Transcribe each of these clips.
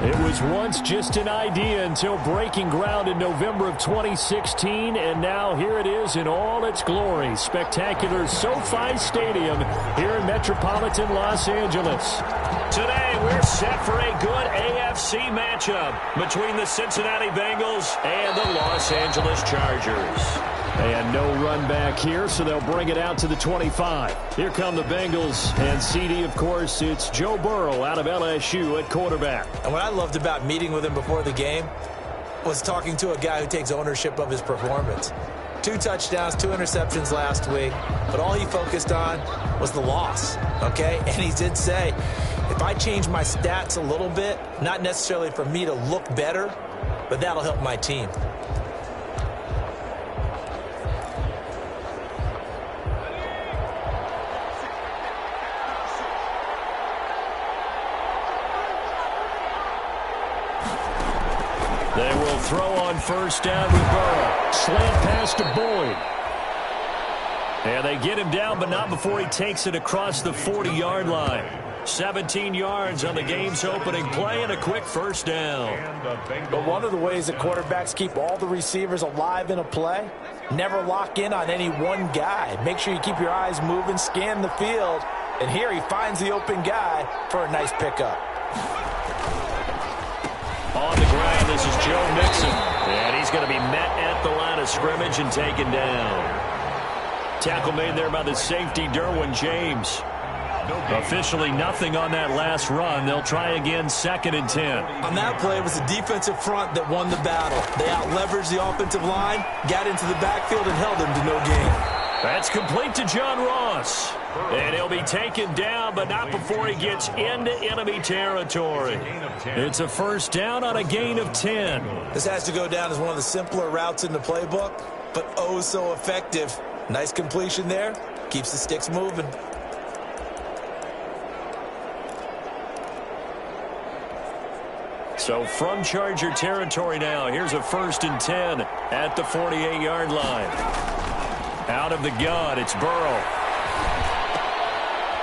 It was once just an idea until breaking ground in November of 2016, and now here it is in all its glory. Spectacular SoFi Stadium here in metropolitan Los Angeles. Today, we're set for a good AFC matchup between the Cincinnati Bengals and the Los Angeles Chargers. And no run back here, so they'll bring it out to the 25. Here come the Bengals, and CD, of course, it's Joe Burrow out of LSU at quarterback. And what I loved about meeting with him before the game was talking to a guy who takes ownership of his performance. 2 touchdowns, 2 interceptions last week, but all he focused on was the loss, okay? And he did say, if I change my stats a little bit, not necessarily for me to look better, but that'll help my team. They will throw on first down with Burrow. Slant pass to Boyd. And they get him down, but not before he takes it across the 40-yard line. 17 yards on the game's opening play and a quick first down. But one of the ways that quarterbacks keep all the receivers alive in a play, never lock in on any one guy. Make sure you keep your eyes moving, scan the field, and here he finds the open guy for a nice pickup. On the ground, this is Joe Mixon. And he's going to be met at the line of scrimmage and taken down. Tackle made there by the safety, Derwin James. Officially nothing on that last run. They'll try again, 2nd and 10. On that play, it was the defensive front that won the battle. They out-leveraged the offensive line, got into the backfield, and held him to no gain. That's complete to John Ross. And he'll be taken down, but not before he gets into enemy territory. It's a first down on a gain of 10. This has to go down as one of the simpler routes in the playbook, but oh so effective. Nice completion there. Keeps the sticks moving. So from Charger territory now, here's a 1st and 10 at the 48-yard line. Out of the gun, it's Burrow.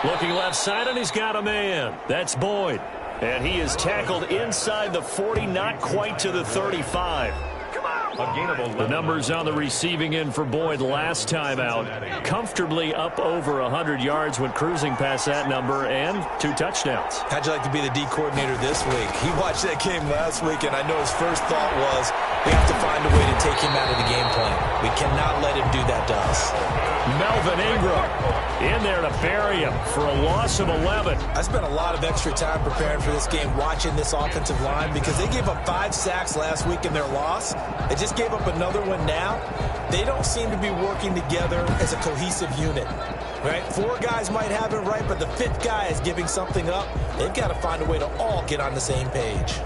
Looking left side, and he's got a man. That's Boyd. And he is tackled inside the 40, not quite to the 35. The numbers on the receiving end for Boyd last time out. Comfortably up over 100 yards when cruising past that number, and 2 touchdowns. How'd you like to be the D coordinator this week? He watched that game last week, and I know his first thought was, we have to find a way to take him out of the game plan. We cannot let him do that to us. Melvin Ingram in there to bury him for a loss of 11. I spent a lot of extra time preparing for this game watching this offensive line because they gave up 5 sacks last week in their loss. They just gave up another one now. They don't seem to be working together as a cohesive unit. Right? 4 guys might have it right, but the 5th guy is giving something up. They've got to find a way to all get on the same page.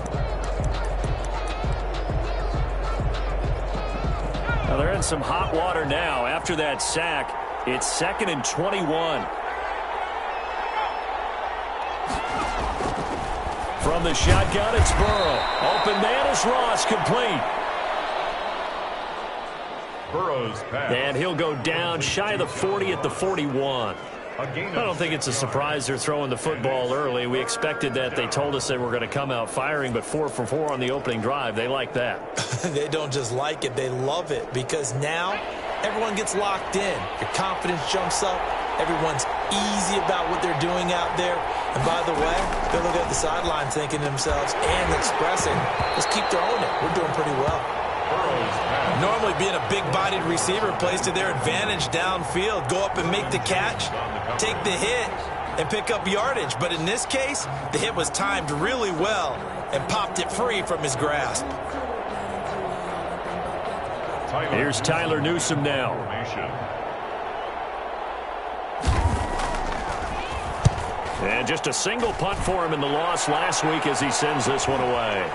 Now they're in some hot water now. After that sack, it's 2nd and 21. From the shotgun, it's Burrow. Open man is Ross, complete. Burrow's pass. And he'll go down shy of the 40 at the 41. I don't think it's a surprise they're throwing the football early. We expected that. They told us they were going to come out firing, but 4 for 4 on the opening drive. They like that. They don't just like it, they love it, because now everyone gets locked in. Your confidence jumps up. Everyone's easy about what they're doing out there. And by the way, they look at the sideline thinking to themselves and expressing, let's keep throwing it. We're doing pretty well. Normally being a big-bodied receiver plays to their advantage downfield. Go up and make the catch, take the hit, and pick up yardage. But in this case, the hit was timed really well and popped it free from his grasp. Here's Tyler Newsome now. And just a single punt for him in the loss last week as he sends this one away.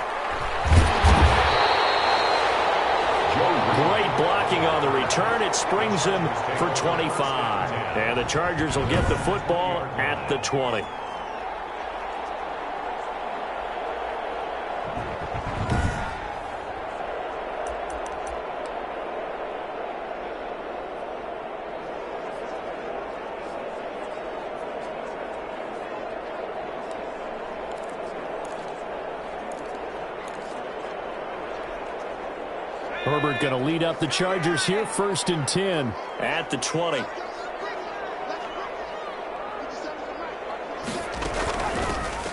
Great blocking on the return. It springs him for 25. And the Chargers will get the football at the 20. Herbert going to lead up the Chargers here, 1st and 10 at the 20.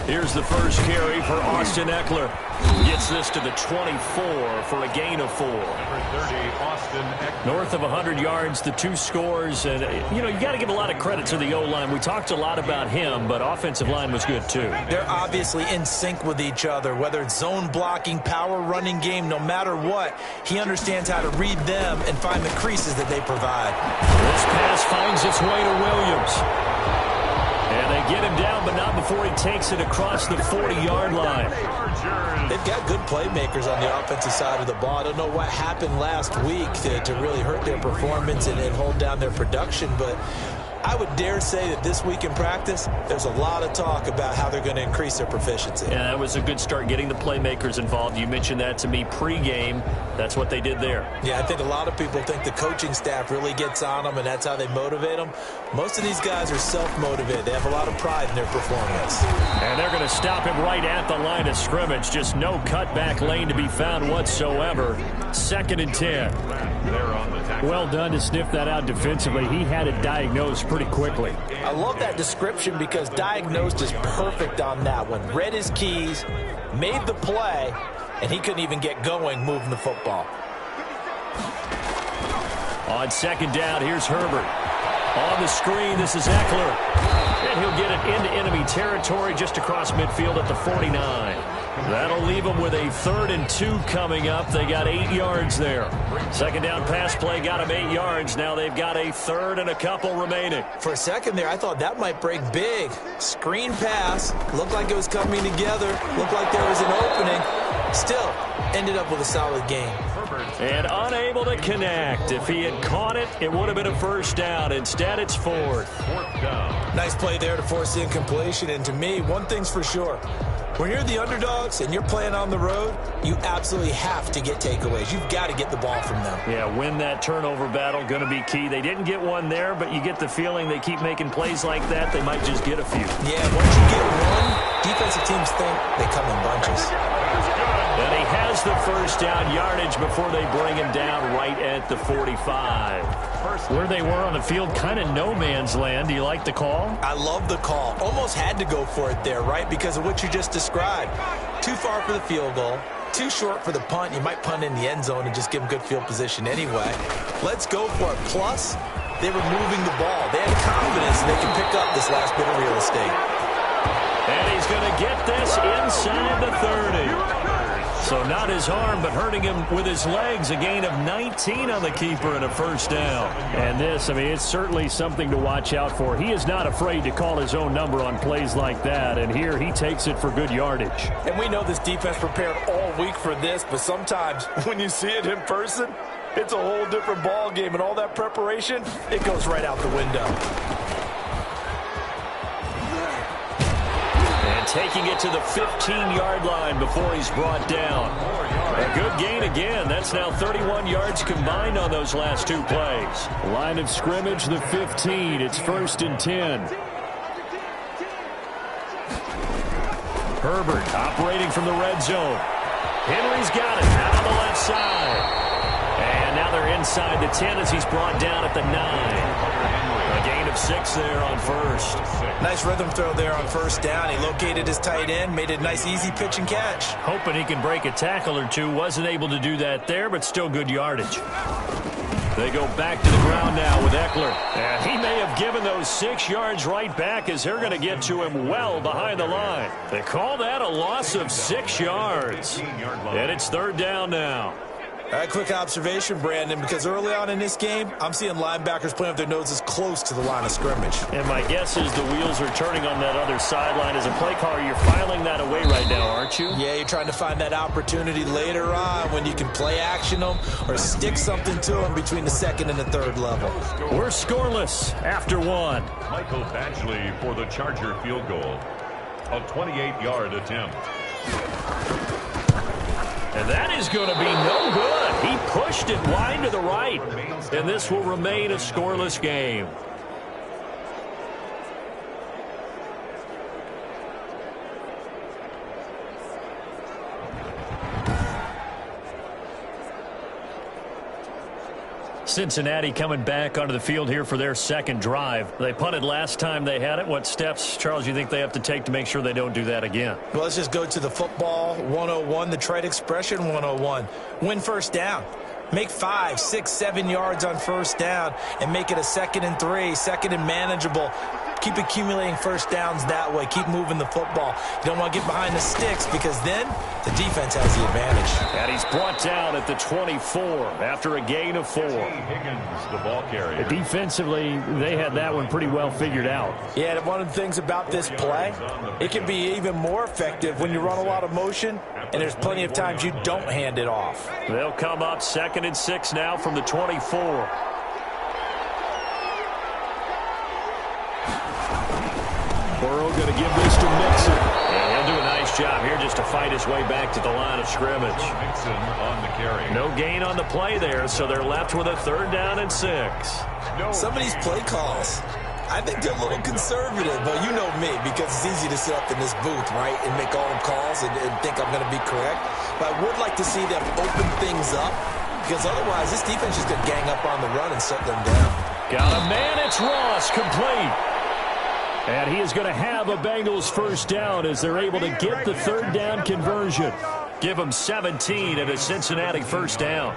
Here's the first carry for Austin Eckler. Gets this to the 24 for a gain of 4. Number 30, Austin Eckler. North of 100 yards, the 2 scores. And, you know, you got to give a lot of credit to the O-line. We talked a lot about him, but offensive line was good, too. They're obviously in sync with each other, whether it's zone blocking, power running game, no matter what. He understands how to read them and find the creases that they provide. This pass finds its way to Williams. And they get him down, but not before he takes it across the 40-yard line. They've got good playmakers on the offensive side of the ball. I don't know what happened last week to really hurt their performance and hold down their production, but I would dare say that this week in practice, there's a lot of talk about how they're going to increase their proficiency. Yeah, that was a good start, getting the playmakers involved. You mentioned that to me pregame. That's what they did there. Yeah, I think a lot of people think the coaching staff really gets on them, and that's how they motivate them. Most of these guys are self-motivated. They have a lot of pride in their performance. And they're going to stop him right at the line of scrimmage. Just no cutback lane to be found whatsoever. 2nd and 10. Well done to sniff that out defensively. He had it diagnosed pretty quickly. I love that description because diagnosed is perfect on that one. Read his keys, made the play, and he couldn't even get going moving the football. On 2nd down, here's Herbert. On the screen, this is Eckler. And he'll get it into enemy territory just across midfield at the 49. That'll leave them with a 3rd and 2 coming up. They got 8 yards there. 2nd down pass play got them 8 yards. Now they've got a 3rd and a couple remaining. For a second there, I thought that might break big. Screen pass. Looked like it was coming together. Looked like there was an opening. Still, ended up with a solid game. And unable to connect. If he had caught it, it would have been a 1st down. Instead, it's 4th. Nice play there to force the incompletion. And to me, one thing's for sure. When you're the underdogs and you're playing on the road, you absolutely have to get takeaways. You've got to get the ball from them. Yeah, win that turnover battle, going to be key. They didn't get one there, but you get the feeling they keep making plays like that, they might just get a few. Yeah, once you get one, defensive teams think they come in bunches. And he has the 1st down yardage before they bring him down right at the 45. Where they were on the field, kind of no man's land. Do you like the call? I love the call. Almost had to go for it there, right? Because of what you just described. Too far for the field goal. Too short for the punt. You might punt in the end zone and just give them good field position anyway. Let's go for it. Plus, they were moving the ball. They had confidence they can pick up this last bit of real estate. And he's going to get this inside the 30. So not his arm, but hurting him with his legs. A gain of 19 on the keeper and a 1st down. And this, I mean, it's certainly something to watch out for. He is not afraid to call his own number on plays like that. And here he takes it for good yardage. And we know this defense prepared all week for this, but sometimes when you see it in person, it's a whole different ball game. And all that preparation, it goes right out the window. Taking it to the 15-yard line before he's brought down. A good gain again. That's now 31 yards combined on those last 2 plays. Line of scrimmage, the 15. It's 1st and 10. Herbert operating from the red zone. Henry's got it out on the left side. And now they're inside the 10 as he's brought down at the 9. A gain of 6 there on 1st. Nice rhythm throw there on 1st down. He located his tight end, made a nice easy pitch and catch. Hoping he can break a tackle or two. Wasn't able to do that there, but still good yardage. They go back to the ground now with Eckler. And he may have given those 6 yards right back as they're going to get to him well behind the line. They call that a loss of 6 yards. And it's 3rd down now. All right, quick observation, Brandon, because early on in this game, I'm seeing linebackers playing with their noses close to the line of scrimmage. And my guess is the wheels are turning on that other sideline. As a play caller, you're filing that away right now, aren't you? Yeah, you're trying to find that opportunity later on when you can play action them or stick something to them between the 2nd and the 3rd level. We're scoreless after 1. Michael Badgley for the Charger field goal. A 28-yard attempt. And that is going to be no good. He pushed it wide to the right. And this will remain a scoreless game. Cincinnati coming back onto the field here for their second drive. They punted last time they had it. What steps, Charles, you think they have to take to make sure they don't do that again? Well, let's just go to the football 101, the trade expression 101. Win first down. Make 5, 6, 7 yards on first down and make it a 2nd and 3, 2nd and manageable. Keep accumulating first downs that way. Keep moving the football. You don't want to get behind the sticks because then the defense has the advantage. And he's brought down at the 24 after a gain of 4. Higgins, the ball carrier. Defensively, they had that one pretty well figured out. Yeah, one of the things about this play, it can be even more effective when you run a lot of motion, and there's plenty of times you don't hand it off. They'll come up 2nd and 6 now from the 24. Burrow going to give this to Mixon. And he'll do a nice job here just to fight his way back to the line of scrimmage. Mixon on the carry. No gain on the play there, so they're left with a 3rd down and 6. Some of these play calls, I think they're a little conservative, but you know me, because it's easy to sit up in this booth, right, and make all the calls and think I'm going to be correct. But I would like to see them open things up, because otherwise this defense is going to gang up on the run and shut them down. Got a man, it's Ross, complete. And he is going to have a Bengals first down as they're able to get the 3rd down conversion. Give them 17 and a Cincinnati first down.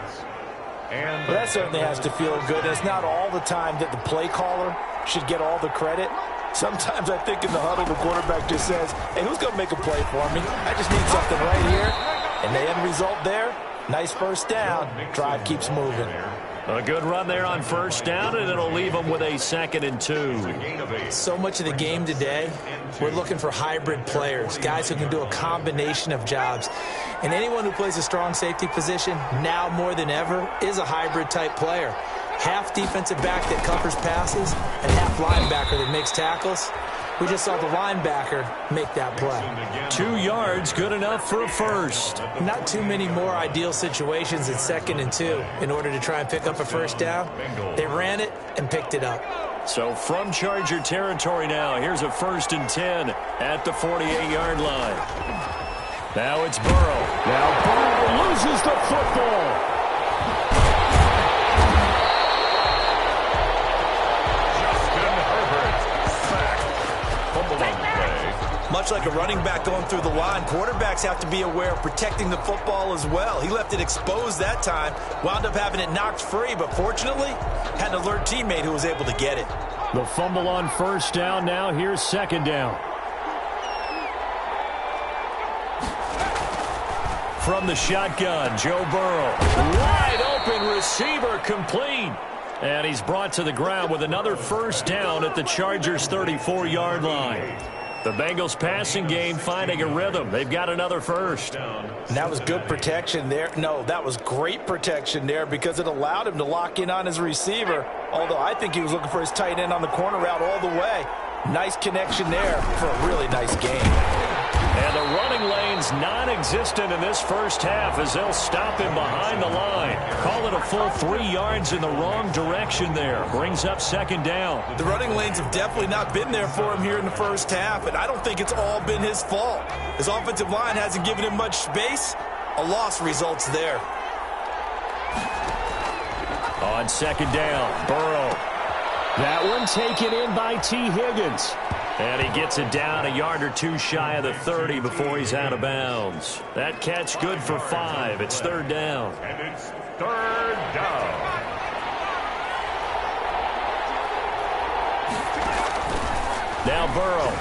Well, that certainly has to feel good. It's not all the time that the play caller should get all the credit. Sometimes I think in the huddle the quarterback just says, hey, who's going to make a play for me? I just need something right here. And the end result there, nice first down. Drive keeps moving. A good run there on first down, and it'll leave them with a 2nd and 2. So much of the game today, we're looking for hybrid players, guys who can do a combination of jobs. And anyone who plays a strong safety position, now more than ever, is a hybrid-type player. Half defensive back that covers passes and half linebacker that makes tackles. We just saw the linebacker make that play. 2 yards, good enough for a first. Not too many more ideal situations in 2nd and 2 in order to try and pick up a first down. They ran it and picked it up. So from Charger territory now, here's a 1st and 10 at the 48-yard line. Now it's Burrow. Now Burrow loses the football. Much like a running back going through the line, quarterbacks have to be aware of protecting the football as well. He left it exposed that time, wound up having it knocked free, but fortunately, had an alert teammate who was able to get it. The fumble on first down now. Here's 2nd down. From the shotgun, Joe Burrow. Wide open receiver, complete. And he's brought to the ground with another first down at the Chargers' 34-yard line. The Bengals passing game finding a rhythm. They've got another first. And that was good protection there. No, that was great protection there because it allowed him to lock in on his receiver. Although I think he was looking for his tight end on the corner route all the way. Nice connection there for a really nice game. And the running lane's non-existent in this first half as they'll stop him behind the line. Call it a full 3 yards in the wrong direction there. Brings up 2nd down. The running lanes have definitely not been there for him here in the first half, and I don't think it's all been his fault. His offensive line hasn't given him much space. A loss results there. On 2nd down, Burrow. That one taken in by T. Higgins. And he gets it down a yard or 2 shy of the 30 before he's out of bounds. That catch good for 5. It's 3rd down. And it's 3rd down. Now Burrow.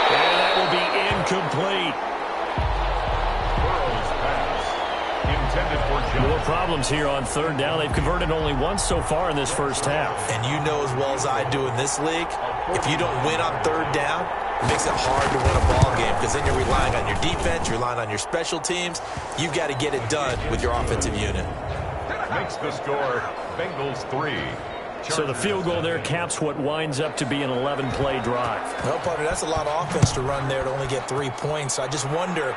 And that will be incomplete. Burrow's pass intended for Jones. More problems here on 3rd down. They've converted only once so far in this first half. And you know as well as I do in this league, if you don't win on 3rd down, it makes it hard to win a ball game because then you're relying on your defense, you're relying on your special teams. You've got to get it done with your offensive unit. Makes the score Bengals 3. So the field goal there caps what winds up to be an 11-play drive. Well, partner, that's a lot of offense to run there to only get 3 points. I just wonder,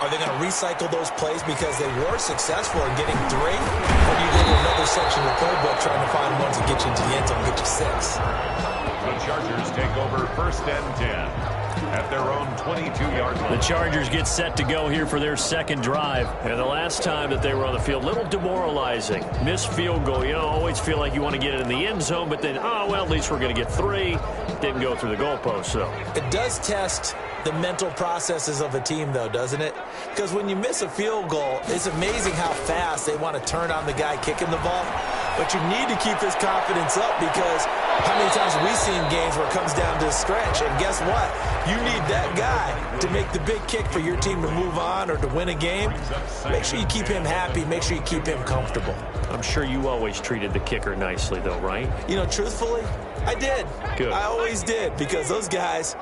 are they going to recycle those plays because they were successful in getting 3? Or do you go to another section of the playbook trying to find ones that get you into the end zone and get you 6? The Chargers take over 1st and 10. at their own 22-yard line. The Chargers get set to go here for their second drive. And the last time that they were on the field, a little demoralizing. Missed field goal. You know, always feel like you want to get it in the end zone, but then, oh, well, at least we're going to get 3. Didn't go through the goalpost, so. It does test the mental processes of a team, though, doesn't it? Because when you miss a field goal, it's amazing how fast they want to turn on the guy kicking the ball. But you need to keep his confidence up, because how many times have we seen games where it comes down to a stretch? And guess what? You need that guy to make the big kick for your team to move on or to win a game. Make sure you keep him happy. Make sure you keep him comfortable. I'm sure you always treated the kicker nicely, though, right? You know, truthfully, I did. Good. I always did, because those guys,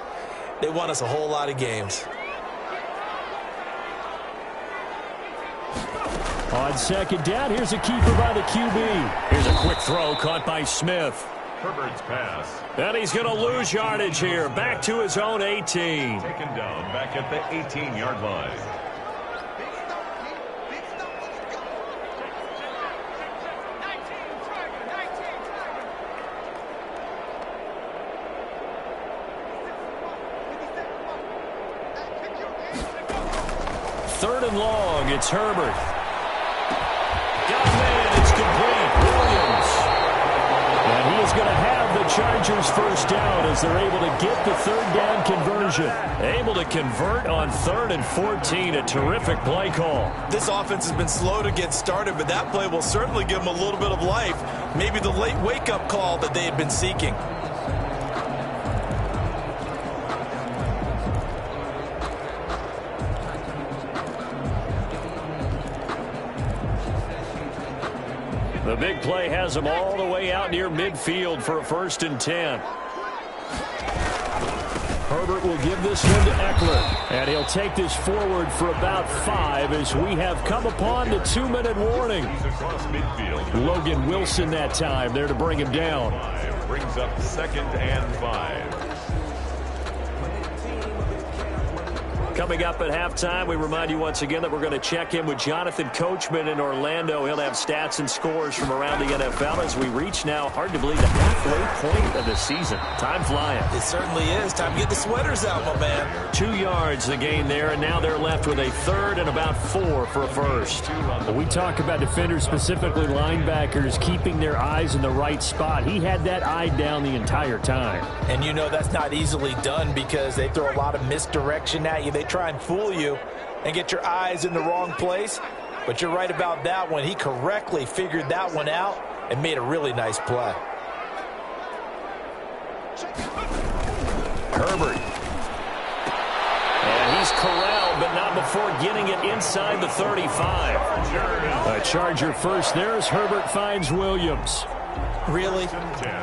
they won us a whole lot of games. On second down, here's a keeper by the QB. Here's a quick throw caught by Smith. Herbert's pass. And he's going to lose yardage here. Back to his own 18. Taken down back at the 18-yard line. Third and long, it's Herbert. Got a man, it's complete. Williams. And he is going to have the Chargers first down as they're able to get the third down conversion. Able to convert on 3rd and 14, a terrific play call. This offense has been slow to get started, but that play will certainly give them a little bit of life. Maybe the late wake-up call that they had been seeking. The big play has them all the way out near midfield for a 1st and 10. Herbert will give this one to Eckler. And he'll take this forward for about 5 as we have come upon the 2-minute warning. Across midfield. Logan Wilson that time there to bring him down. Brings up 2nd and 5. Coming up at halftime, we remind you once again that we're going to check in with Jonathan Coachman in Orlando. He'll have stats and scores from around the NFL as we reach now, hard to believe, the halfway point of the season. Time flying. It certainly is. Time to get the sweaters out, my man. 2 yards the gain there, and now they're left with a 3rd and about 4 for a first. When we talk about defenders, specifically linebackers, keeping their eyes in the right spot, he had that eye down the entire time. And you know that's not easily done because they throw a lot of misdirection at you. They try and fool you and get your eyes in the wrong place. But you're right about that one. He correctly figured that one out and made a really nice play. Herbert. And he's corralled, but not before getting it inside the 35. A Charger first. There's Herbert finds Williams. Really?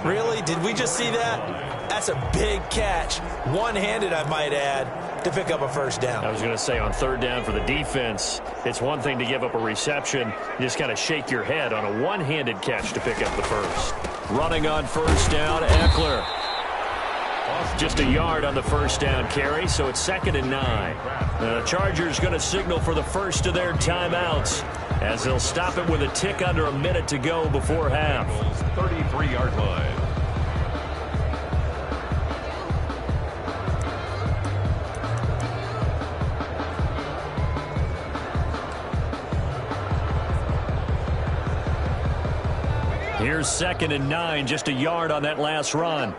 Really? Did we just see that? That's a big catch. One-handed, I might add, to pick up a first down. I was going to say on 3rd down for the defense, it's one thing to give up a reception. You just kind of shake your head on a one-handed catch to pick up the first. Running on 1st down, Eckler. Just a yard on the 1st down carry, so it's 2nd and 9. The Chargers going to signal for the first of their timeouts as they'll stop it with a tick under a minute to go before half. 33-yard line. Here's 2nd and 9, just a yard on that last run.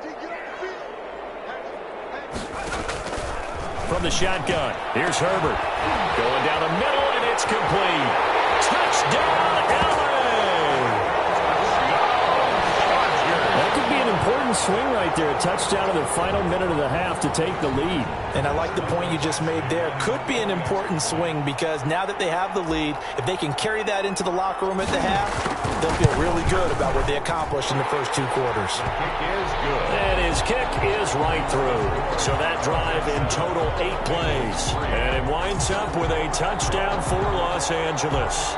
From the shotgun, here's Herbert. Going down the middle, and it's complete. Touchdown, LA! That could be an important swing right there. A touchdown in the final minute of the half to take the lead. And I like the point you just made there. Could be an important swing because now that they have the lead, if they can carry that into the locker room at the half, they'll feel really good about what they accomplished in the first 2 quarters. Kick is good. And his kick is right through. So that drive in total 8 plays. And it winds up with a touchdown for Los Angeles.